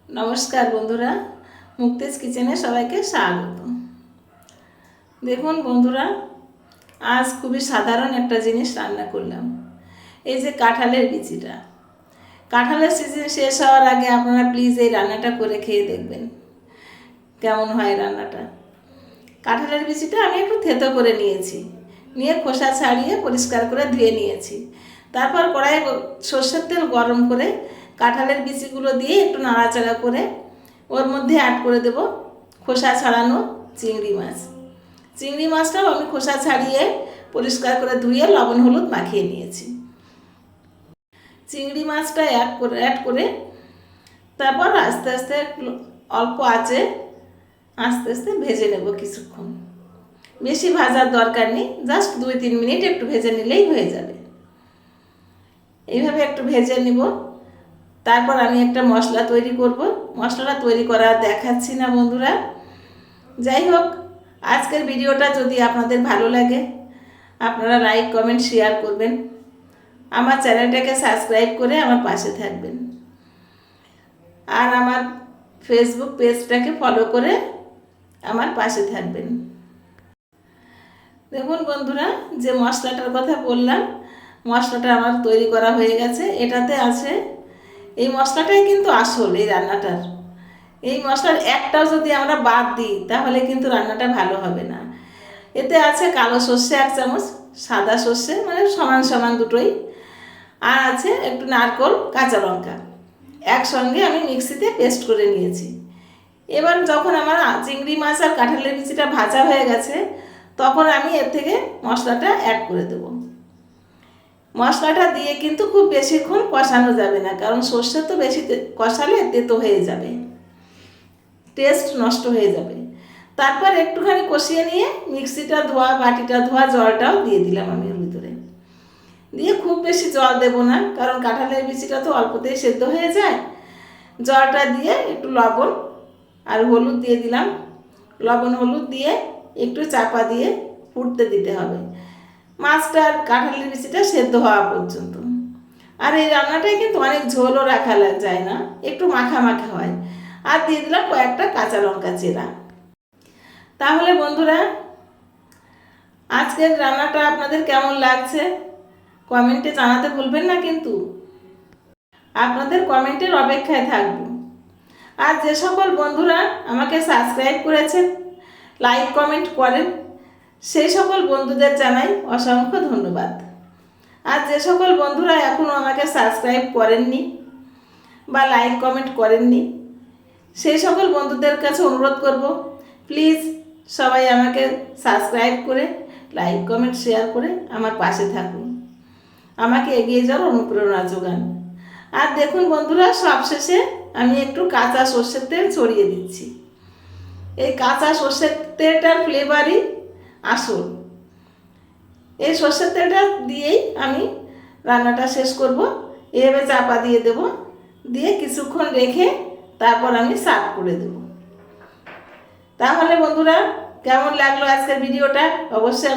नमस्कार बंधुरा मुक्तेश किचेने सबाइके स्वागत। देखुन बंधुरा आज खूबी साधारण एक जिनिस रान्ना करलाम। এই যে কাঁঠালের বিচিটা, কাঁঠালের সিজন শেষ হওয়ার আগে আপনারা প্লিজ এই রান্নাটা করে খেয়ে দেখবেন কেমন হয় রান্নাটা। কাঁঠালের বিচিটা আমি একটু থেতো করে নিয়েছি, নিয়ে খোসা ছাড়িয়ে পরিষ্কার করে ধুয়ে নিয়েছি। তারপর কড়াইয়ে সরষের তেল গরম করে কাঁঠালের বিচিগুলো দিয়ে একটু নাড়াচাড়া করে ওর মধ্যে অ্যাড করে দেব খোসা ছাড়ানো চিংড়ি মাছ। চিংড়ি মাছটাও আমি খোসা ছাড়িয়ে পরিষ্কার করে ধুয়ে লবণ হলুদ মাখিয়ে নিয়েছি। চিংড়ি মাছটা অ্যাড করে তারপর আস্তে আস্তে অল্প আঁচে আস্তে আস্তে ভেজে নেব কিছুক্ষণ। বেশি ভাজার দরকার নেই, জাস্ট 2-3 মিনিট একটু ভেজে নিলেই হয়ে যাবে। এইভাবে একটু ভেজে নিব। তারপর আমি একটা মশলা তৈরি করব। মশলাটা তৈরি করা দেখাচ্ছি না বন্ধুরা। যাই হোক, আজকের ভিডিওটা যদি আপনাদের ভালো লাগে আপনারা লাইক কমেন্ট শেয়ার করবেন, আমার চ্যানেলটাকে সাবস্ক্রাইব করে আমার পাশে থাকবেন, আর আমার ফেসবুক পেজটাকে ফলো করে আমার পাশে থাকবেন। দেখুন বন্ধুরা, যে মশলাটার কথা বললাম মশলাটা আমার তৈরি করা হয়ে গেছে। এটাতে আছে, এই মশলাটাই কিন্তু আসল এই রান্নাটার। এই মশলার একটাও যদি আমরা বাদ দিই তাহলে কিন্তু রান্নাটা ভালো হবে না। এতে আছে কালো সর্ষে 1 চামচ, সাদা সর্ষে মানে সমান সমান দুটোই, আর আছে একটু নারকেল, কাঁচা লঙ্কা একসঙ্গে আমি মিক্সিতে পেস্ট করে নিয়েছি। এবার যখন আমার চিংড়ি মাছ আর কাঁঠালের বিচিটা ভাজা হয়ে গেছে তখন আমি এর থেকে মশলাটা অ্যাড করে দেবো। মশলাটা দিয়ে কিন্তু খুব বেশিক্ষণ কষানো যাবে না, কারণ সর্ষে তো বেশি কষালে তেতো হয়ে যাবে, টেস্ট নষ্ট হয়ে যাবে। তারপর একটুখানি কষিয়ে নিয়ে মিক্সিটা ধোয়া বাটিটা ধোয়া জলটাও দিয়ে দিলাম আমি এর ভিতরে। দিয়ে খুব বেশি জল দেব না, কারণ কাঁঠালের বিচিটা তো অল্পতেই সেদ্ধ হয়ে যায়। জলটা দিয়ে একটু লবণ আর হলুদ দিয়ে দিলাম। লবণ হলুদ দিয়ে একটু চাপা দিয়ে ফুটতে দিতে হবে, মাছটা আর কাঁঠালের বিচিটা সেদ্ধ হওয়া পর্যন্ত। আর এই রান্নাটায় কিন্তু অনেক ঝোলও রাখা যায় না, একটু মাখা মাখা হয়। আর দিয়ে দিলাম কয়েকটা কাঁচা লঙ্কা চেরা। তাহলে বন্ধুরা, আজকের রান্নাটা আপনাদের কেমন লাগছে কমেন্টে জানাতে ভুলবেন না কিন্তু। আপনাদের কমেন্টের অপেক্ষায় থাকব। আর যে সকল বন্ধুরা আমাকে সাবস্ক্রাইব করেছেন, লাইক কমেন্ট করেন, সেই সকল বন্ধুদের জানাই অসংখ্য ধন্যবাদ। আর যে সকল বন্ধুরা এখনও আমাকে সাবস্ক্রাইব করেননি বা লাইক কমেন্ট করেননি সেই সকল বন্ধুদের কাছে অনুরোধ করব, প্লিজ সবাই আমাকে সাবস্ক্রাইব করে লাইক কমেন্ট শেয়ার করে আমার পাশে থাকুন, আমাকে এগিয়ে যাওয়ার অনুপ্রেরণা যোগান। আর দেখুন বন্ধুরা, সবশেষে আমি একটু কাঁচা সর্ষের তেল ছড়িয়ে দিচ্ছি। এই কাঁচা সর্ষের তেলটার ফ্লেভারই আসল। এই সর্ষের তেলটা দিয়েই আমি রান্নাটা শেষ করব। এভাবে চাপা দিয়ে দেব, দিয়ে কিছুক্ষণ রেখে তারপর আমি সার্ভ করে দেব। তাহলে বন্ধুরা, কেমন লাগলো আজকের ভিডিওটা অবশ্যই